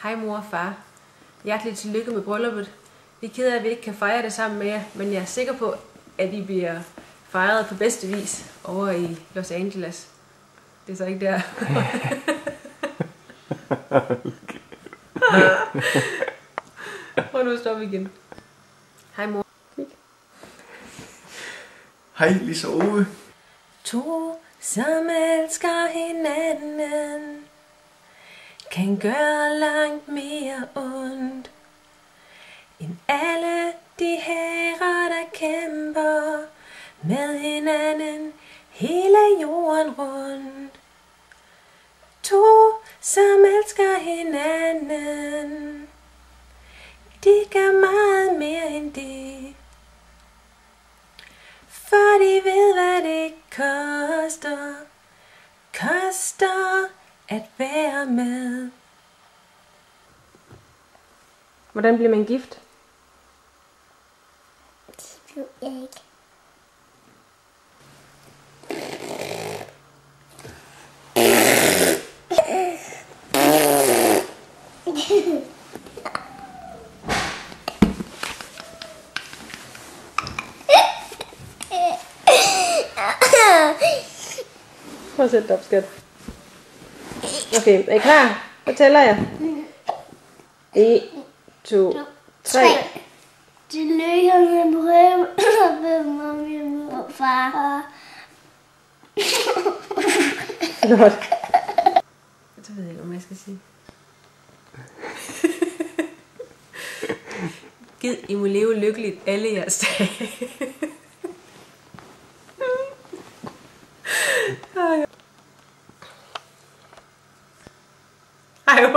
Hej mor og far. Hjerteligt tillykke med brylluppet. Vi er kede af, at vi ikke kan fejre det sammen med jer, men jeg er sikker på, at I bliver fejret på bedste vis over i Los Angeles. Det er så ikke der. Prøv nu at stoppe igen. Hej mor. Hej Lisa Ove. To, som elsker hinanden, kan gøre langt mere ondt end alle de herrer, der kæmper med hinanden hele jorden rundt. To, som elsker hinanden, de gør meget mere end det, for de ved, hvad det koster at være med. Hvordan bliver man gift? Det ved jeg ikke. Prøv at sætte dig op, skat. Okay, er I klar? Så tæller jeg. 1, 2, 3. Tillykke med brylluppet, mor og far. Godt. Så ved jeg ikke, hvad jeg skal sige. Gid I må leve lykkeligt alle jeres dage. Ej,